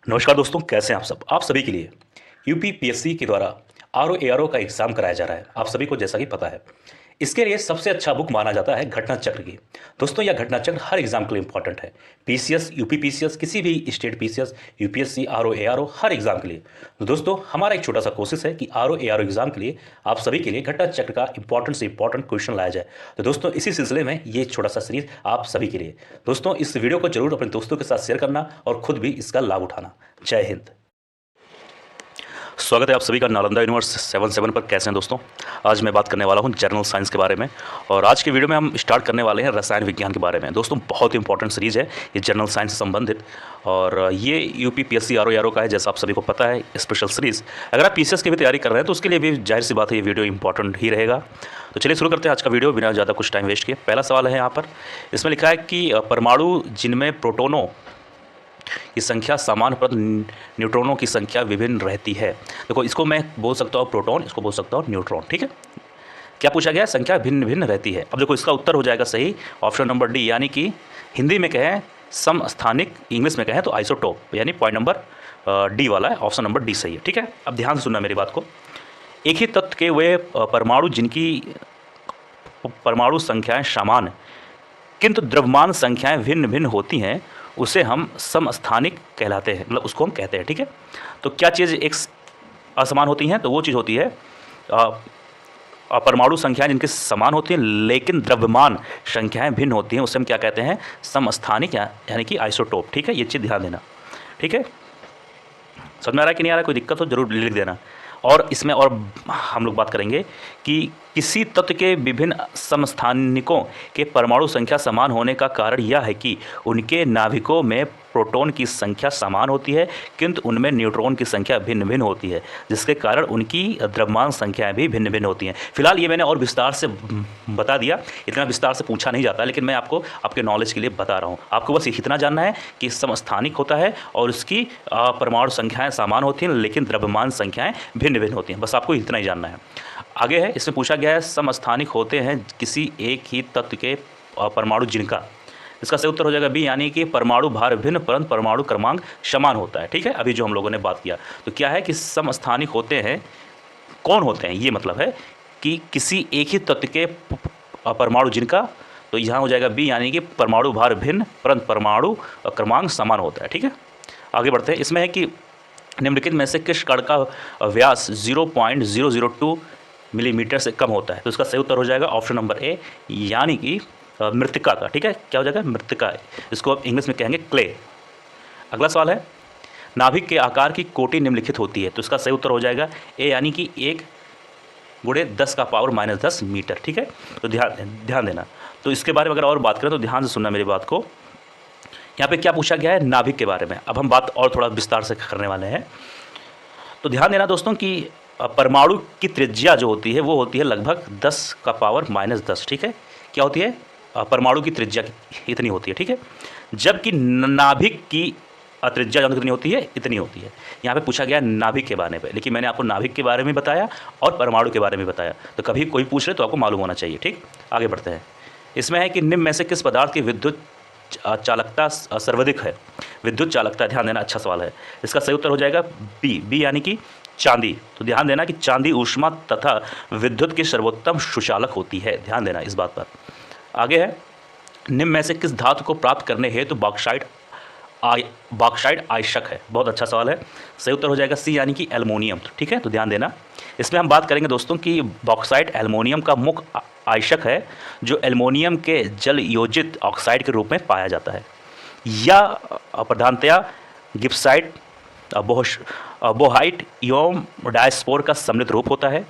नमस्कार दोस्तों, कैसे हैं आप सब। आप सभी के लिए यूपीपीएससी के द्वारा आरओ एआरओ का एग्जाम कराया जा रहा है। आप सभी को जैसा कि पता है, इसके लिए सबसे अच्छा बुक माना जाता है घटना चक्र की। दोस्तों, यह घटना चक्र हर एग्जाम के लिए इंपॉर्टेंट है। पीसीएस, यूपीपीसीएस, किसी भी state PCS, UPSC, RO ARO, हर एग्जाम के लिए। तो दोस्तों, हमारा एक छोटा सा कोशिश है कि आरओ एआरओ एग्जाम के लिए आप सभी के लिए घटना चक्र का इंपॉर्टेंट से इंपॉर्टेंट क्वेश्चन लाया जाए। तो दोस्तों, इसी सिलसिले में ये छोटा सा सीरीज आप सभी के लिए। दोस्तों, इस वीडियो को जरूर अपने दोस्तों के साथ शेयर करना और खुद भी इसका लाभ उठाना। जय हिंद। स्वागत है आप सभी का नालंदा यूनिवर्स 77 पर। कैसे हैं दोस्तों? आज मैं बात करने वाला हूं जनरल साइंस के बारे में, और आज के वीडियो में हम स्टार्ट करने वाले हैं रसायन विज्ञान के बारे में। दोस्तों, बहुत इंपॉर्टेंट सीरीज है ये जनरल साइंस से संबंधित, और ये यूपीपीएससी आरओ एआरओ का है, जैसा आप सभी को पता है, स्पेशल सीरीज। अगर आप पीसीएस की भी तैयारी कर रहे हैं तो उसके लिए भी जाहिर सी बात है ये वीडियो इंपॉर्टेंट ही रहेगा। तो चलिए शुरू करते हैं आज का वीडियो बिना ज़्यादा कुछ टाइम वेस्ट किए। पहला सवाल है यहाँ पर, इसमें लिखा है कि परमाणु जिनमें प्रोटोनों की संख्या समान पर न्यूट्रॉनों की संख्या विभिन्न रहती है। देखो, इसको मैं बोल सकता हूँ प्रोटॉन, इसको बोल सकता हूँ न्यूट्रॉन। ठीक है, क्या पूछा गया? संख्या भिन्न भिन्न रहती है। अब देखो, इसका उत्तर हो जाएगा सही ऑप्शन नंबर डी, यानी कि हिंदी में कहें समस्थानिक, इंग्लिश में कहें तो आइसोटोप, यानी पॉइंट नंबर डी वाला है, ऑप्शन नंबर डी सही है। ठीक है, अब ध्यान से सुनना मेरी बात को। एक ही तत्व के वे परमाणु जिनकी परमाणु संख्याएं समान किंतु द्रव्यमान संख्याएं भिन्न भिन्न होती हैं, उसे हम समस्थानिक कहलाते हैं, मतलब उसको हम कहते हैं। ठीक है, तो क्या चीज़ एक असमान होती हैं? तो वो चीज़ होती है परमाणु संख्याएं जिनके समान होती हैं लेकिन द्रव्यमान संख्याएं भिन्न होती हैं, उसे हम क्या कहते हैं? समस्थानिक, यानी कि आइसोटोप। ठीक है, ये चीज़ ध्यान देना। ठीक है, समझ में आ रहा है कि नहीं आ रहा है? कोई दिक्कत हो जरूर लिख देना। और इसमें और हम लोग बात करेंगे कि किसी तत्व के विभिन्न समस्थानिकों के परमाणु संख्या समान होने का कारण यह है कि उनके नाभिकों में प्रोटॉन की संख्या समान होती है किंतु उनमें न्यूट्रॉन की संख्या भिन्न भिन्न होती है, जिसके कारण उनकी द्रव्यमान संख्याएं भी भिन्न भिन्न होती हैं। फिलहाल ये मैंने और विस्तार से बता दिया, इतना विस्तार से पूछा नहीं जाता, लेकिन मैं आपको आपके नॉलेज के लिए बता रहा हूँ। आपको बस इतना जानना है कि समस्थानिक होता है और उसकी परमाणु संख्याएँ समान होती हैं लेकिन द्रव्यमान संख्याएँ भिन्न भिन्न होती हैं, बस आपको इतना ही जानना है। आगे है, इसमें पूछा गया है समस्थानिक होते हैं किसी एक ही तत्व के परमाणु जिनका, इसका सही उत्तर हो जाएगा बी, यानी कि परमाणु भार भिन्न परंतु परमाणु क्रमांक समान होता है। ठीक है, अभी जो हम लोगों ने बात किया, तो क्या है कि समस्थानिक होते हैं, कौन होते हैं? ये मतलब है कि किसी एक ही तत्व के परमाणु जिनका, तो यहाँ हो जाएगा बी, यानी कि परमाणु भार भिन्न परंतु परमाणु क्रमांक समान होता है। ठीक है, आगे बढ़ते हैं। इसमें है कि निम्नलिखित में से किस कण का व्यास 0.002 मिलीमीटर से कम होता है? तो इसका सही उत्तर हो जाएगा ऑप्शन नंबर ए, यानी कि मृत्तिका का। ठीक है, क्या हो जाएगा? मृत्तिका, इसको आप इंग्लिश में कहेंगे क्ले। अगला सवाल है, नाभिक के आकार की कोटि निम्नलिखित होती है? तो इसका सही उत्तर हो जाएगा ए, यानी कि 1 × 10⁻⁻10 मीटर। ठीक है, तो ध्यान देना। तो इसके बारे में अगर और बात करें तो ध्यान से सुनना मेरी बात को। यहाँ पे क्या पूछा गया है? नाभिक के बारे में। अब हम बात और थोड़ा विस्तार से करने वाले हैं, तो ध्यान देना दोस्तों कि परमाणु की त्रिज्या जो होती है वो होती है लगभग 10⁻⁻10। ठीक है, क्या होती है? परमाणु की त्रिज्या इतनी होती है। ठीक है, जबकि नाभिक की त्रिज्या जो कितनी होती है? इतनी होती है। यहाँ पे पूछा गया नाभिक के बारे में, लेकिन मैंने आपको नाभिक के बारे में बताया और परमाणु के बारे में बताया, तो कभी कोई पूछ रहे तो आपको मालूम होना चाहिए। ठीक, आगे बढ़ते हैं। इसमें है कि निम्न में से किस पदार्थ की विद्युत चालकता सर्वाधिक है? विद्युत चालकता, ध्यान देना, अच्छा सवाल है। इसका सही उत्तर हो जाएगा बी, यानी कि चांदी। तो ध्यान देना कि चांदी ऊष्मा तथा विद्युत की सर्वोत्तम सुचालक होती है, ध्यान देना इस बात पर। आगे है, निम्न में से किस धातु को प्राप्त करने हेतु बॉक्साइट आवश्यक है? बहुत अच्छा सवाल है, सही उत्तर हो जाएगा सी, यानी कि एल्युमिनियम। ठीक है, तो ध्यान देना। इसमें हम बात करेंगे दोस्तों कि बॉक्साइट एल्युमिनियम का मुख्य आयशक है, जो एल्युमिनियम के जल योजित ऑक्साइड के रूप में पाया जाता है, या प्रधानतया गिब्साइट, बोहाइट एवं डायस्पोर का सम्मिलित रूप होता है,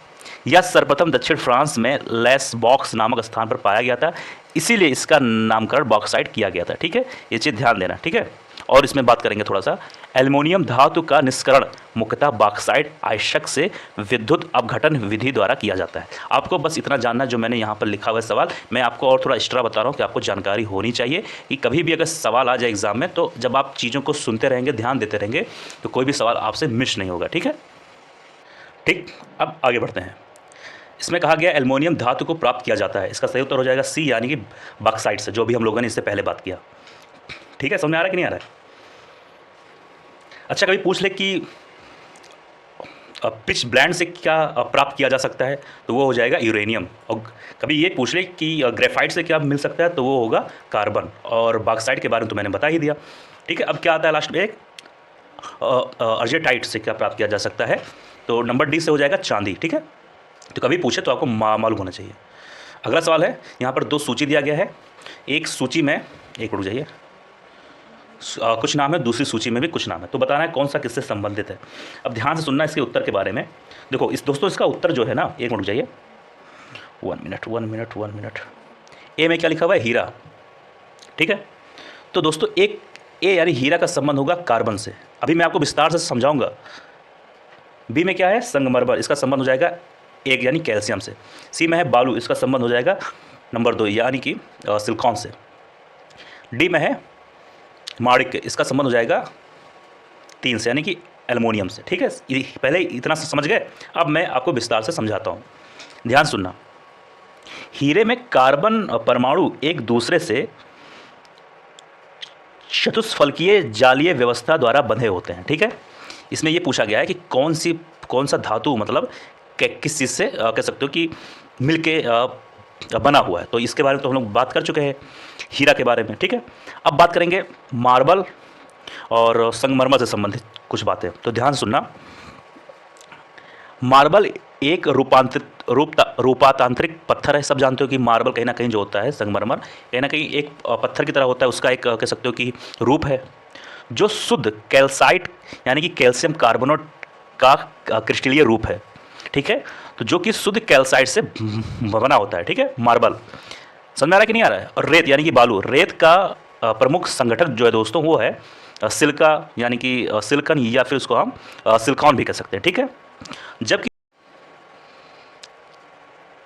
यह सर्वप्रथम दक्षिण फ्रांस में लेस बॉक्स नामक स्थान पर पाया गया था, इसीलिए इसका नामकरण बॉक्साइट किया गया था। ठीक है, ये चीज़ ध्यान देना। ठीक है, और इसमें बात करेंगे थोड़ा सा, एल्युमिनियम धातु का निष्करण मुख्यतः बॉक्साइट आयशक से विद्युत अपघटन विधि द्वारा किया जाता है। आपको बस इतना जानना, जो मैंने यहाँ पर लिखा हुआ है सवाल, मैं आपको और थोड़ा एक्स्ट्रा बता रहा हूँ कि आपको जानकारी होनी चाहिए कि कभी भी अगर सवाल आ जाए एग्जाम में, तो जब आप चीज़ों को सुनते रहेंगे, ध्यान देते रहेंगे, तो कोई भी सवाल आपसे मिस नहीं होगा। ठीक है, ठीक, अब आगे बढ़ते हैं। इसमें कहा गया एल्युमिनियम धातु को प्राप्त किया जाता है, इसका सही उत्तर हो जाएगा सी, यानी कि बॉक्साइट से, जो भी हम लोगों ने इससे पहले बात किया। ठीक है, समझ में आ रहा है कि नहीं आ रहा है? अच्छा, कभी पूछ ले कि पिच ब्लेंड से क्या प्राप्त किया जा सकता है, तो वो हो जाएगा यूरेनियम। और कभी ये पूछ ले कि ग्रेफाइट से क्या मिल सकता है, तो वो होगा कार्बन। और बॉक्साइट के बारे में तो मैंने बता ही दिया। ठीक है, अब क्या आता है लास्ट में, एक अर्जेटाइट से क्या प्राप्त किया जा सकता है, तो नंबर डी से हो जाएगा चांदी। ठीक है, तो कभी पूछे तो आपको मालूम होना चाहिए। अगला सवाल है, यहाँ पर 2 सूची दिया गया है। एक सूची में, एक रुक जाइए, कुछ नाम है, दूसरी सूची में भी कुछ नाम है, तो बताना है कौन सा किससे संबंधित है। अब ध्यान से सुनना इसके उत्तर के बारे में। देखो दोस्तों, इसका उत्तर जो है ना, एक मिनट जाइए, 1 मिनट। ए में क्या लिखा हुआ है, हीरा। ठीक है, तो दोस्तों एक ए यानी हीरा का संबंध होगा कार्बन से, अभी मैं आपको विस्तार से समझाऊंगा। बी में क्या है, संगमरमर, इसका संबंध हो जाएगा एक यानी कैल्शियम से। सी में है बालू, इसका संबंध हो जाएगा नंबर 2 यानी कि सिलिकॉन से। डी में है माणिक्य, इसका संबंध हो जाएगा 3 से यानी कि एल्युमिनियम से। ठीक है, पहले इतना समझ गए, अब मैं आपको विस्तार से समझाता हूँ, ध्यान सुनना। हीरे में कार्बन परमाणु एक दूसरे से चतुष्फलकीय जालीय व्यवस्था द्वारा बंधे होते हैं। ठीक है, इसमें ये पूछा गया है कि कौन सा धातु मतलब किस चीज़ से कह सकते हो कि मिलके बना हुआ है, तो इसके बारे में तो हम लोग बात कर चुके हैं हीरा के बारे में। ठीक है, अब बात करेंगे मार्बल और संगमरमर से संबंधित कुछ बातें, तो ध्यान सुनना। मार्बल एक रूपांतरित पत्थर है, सब जानते हो कि मार्बल कहीं ना कहीं जो होता है, संगमरमर कहीं ना कहीं एक पत्थर की तरह होता है, उसका एक कह सकते हो कि रूप है, जो शुद्ध कैल्साइट यानी कि कैल्शियम कार्बोनेट का क्रिस्टलीय रूप है। ठीक है, तो जो कि शुद्ध कैल्साइट से बना होता है। ठीक है, मार्बल समझ में आ रहा है कि नहीं आ रहा है। और रेत यानी कि बालू, रेत का प्रमुख संगठक जो है दोस्तों, वो है सिलिका यानी कि सिलिकन, या फिर उसको हम सिलिकॉन भी कह सकते हैं। ठीक है,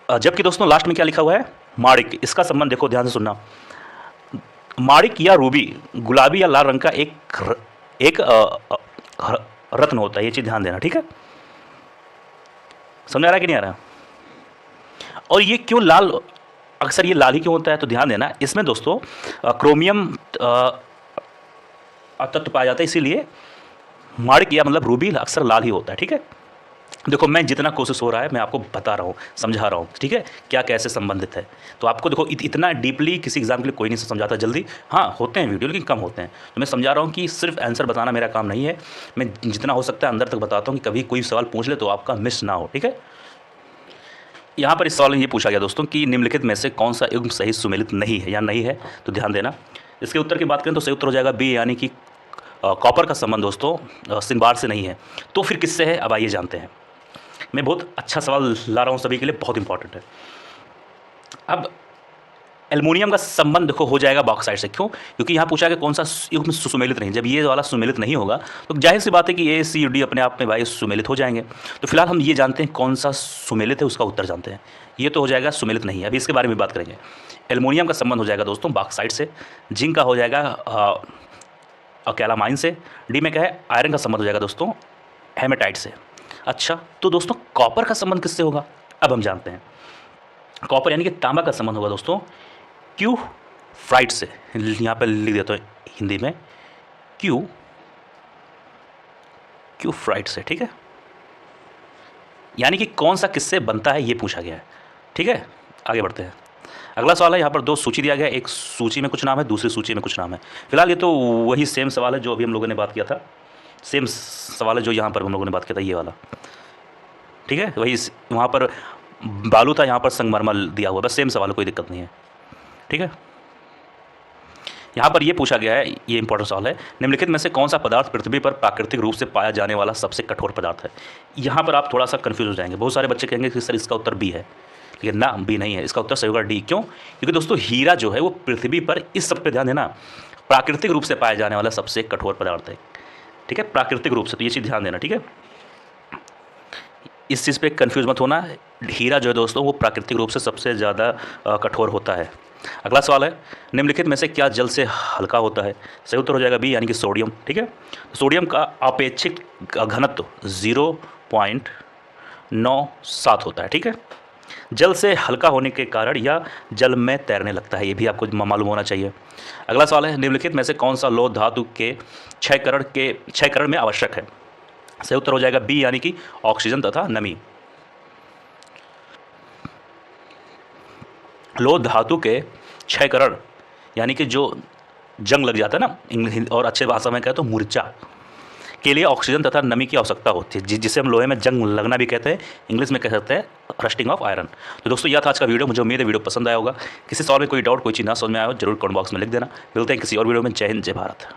जबकि दोस्तों लास्ट में क्या लिखा हुआ है, माणिक, इसका संबंध देखो ध्यान से सुनना। माणिक या रूबी गुलाबी या लाल रंग का एक रत्न होता है, ये चीज़ ध्यान देना। ठीक है, समझ आ रहा है कि नहीं आ रहा। और ये क्यों लाल, अक्सर ये लाल ही क्यों होता है, तो ध्यान देना, इसमें दोस्तों क्रोमियम तत्व पाया जाता है, इसीलिए माणिक या मतलब रूबी अक्सर लाल ही होता है। ठीक है, देखो मैं जितना कोशिश हो रहा है मैं आपको बता रहा हूँ, समझा रहा हूँ। ठीक है, क्या कैसे संबंधित है, तो आपको देखो इतना डीपली किसी एग्जाम के लिए कोई नहीं समझाता जल्दी। हाँ होते हैं वीडियो, लेकिन कम होते हैं, तो मैं समझा रहा हूँ कि सिर्फ आंसर बताना मेरा काम नहीं है, मैं जितना हो सकता है अंदर तक बताता हूँ कि कभी कोई सवाल पूछ ले तो आपका मिस ना हो। ठीक है, यहाँ पर इस सवाल में ये पूछा गया दोस्तों कि निम्नलिखित में से कौन सा युग्म सही सुमेलित नहीं है या नहीं है, तो ध्यान देना। इसके उत्तर की बात करें तो सही उत्तर हो जाएगा बी यानी कि कॉपर का संबंध दोस्तों सिंबार से नहीं है। तो फिर किससे है, अब आइए जानते हैं। मैं बहुत अच्छा सवाल ला रहा हूँ सभी के लिए, बहुत इंपॉर्टेंट है। अब एल्युमिनियम का संबंध देखो हो जाएगा बॉक्साइट से, क्यों, क्योंकि यहाँ पूछा कि कौन सा युग्म सुमेलित नहीं। जब ये वाला सुमेलित नहीं होगा तो जाहिर सी बात है कि ए सी डी अपने आप में भाई सुमेलित हो जाएंगे। तो फिलहाल हम ये जानते हैं कौन सा सुमेलित है, उसका उत्तर जानते हैं। ये तो हो जाएगा सुमेलित नहीं है, अभी इसके बारे में बात करेंगे। एल्युमिनियम का संबंध हो जाएगा दोस्तों बॉक्साइट से। जिंक का हो जाएगा कैलामाइन से। डी में क्या है, आयरन का संबंध हो जाएगा दोस्तों हेमेटाइट से। अच्छा, तो दोस्तों कॉपर का संबंध किससे होगा, अब हम जानते हैं। कॉपर यानी कि तांबा का संबंध होगा दोस्तों क्यू फ्राइट से। यहाँ पर लिख देता हूँ हिंदी में, क्यू फ्राइट से। ठीक है, यानी कि कौन सा किससे बनता है ये पूछा गया है। ठीक है, आगे बढ़ते हैं। अगला सवाल है, यहाँ पर 2 सूची दिया गया है, एक सूची में कुछ नाम है, दूसरी सूची में कुछ नाम है। फिलहाल ये तो वही सेम सवाल है जो अभी हम लोगों ने बात किया था, सेम सवाल है जो यहाँ पर हम लोगों ने बात किया था, ये वाला। ठीक है, वही वहाँ पर बालू था, यहाँ पर संगमरमर दिया हुआ, बस सेम सवाल है, कोई दिक्कत नहीं है। ठीक है, यहाँ पर ये पूछा गया है, ये इंपॉर्टेंट सवाल है, निम्नलिखित में से कौन सा पदार्थ पृथ्वी पर प्राकृतिक रूप से पाया जाने वाला सबसे कठोर पदार्थ है। यहाँ पर आप थोड़ा सा कन्फ्यूज हो जाएंगे, बहुत सारे बच्चे कहेंगे कि सर इसका उत्तर बी है, लेकिन ना, बी नहीं है, इसका उत्तर सही होगा डी। क्यों, क्योंकि दोस्तों हीरा जो है वो पृथ्वी पर, इस सब पे ध्यान देना, प्राकृतिक रूप से पाया जाने वाला सबसे कठोर पदार्थ है। ठीक है, प्राकृतिक रूप से, तो ये चीज़ ध्यान देना। ठीक है, इस चीज़ पे कंफ्यूज मत होना, हीरा जो है दोस्तों वो प्राकृतिक रूप से सबसे ज़्यादा कठोर होता है। अगला सवाल है, निम्नलिखित में से क्या जल से हल्का होता है। सही उत्तर हो जाएगा बी यानी कि सोडियम। ठीक है, सोडियम का अपेक्षित घनत्व 0.97 होता है। ठीक है, जल से हल्का होने के कारण या जल में तैरने लगता है, ये भी आपको मालूम होना चाहिए। अगला सवाल है, निम्नलिखित में से कौन सा लौह धातु के क्षयकरण में आवश्यक है? सही उत्तर हो जाएगा बी, यानी कि ऑक्सीजन तथा नमी। लौह धातु के क्षयकरण यानी कि जो जंग लग जाता है ना, इंग्लिश और अच्छे भाषा में कहें तो मूर्छा, के लिए ऑक्सीजन तथा नमी की आवश्यकता होती है, जिसे हम लोहे में जंग लगना भी कहते हैं, इंग्लिश में कह सकते हैं रस्टिंग ऑफ आयरन। तो दोस्तों यह था आज का वीडियो, मुझे उम्मीद है वीडियो पसंद आया होगा। किसी सवाल में कोई डाउट, कोई चीज़ ना समझ में आया हो, जरूर कमेंट बॉक्स में लिख देना। मिलते हैं किसी और वीडियो में। जय हिंद, जय भारत।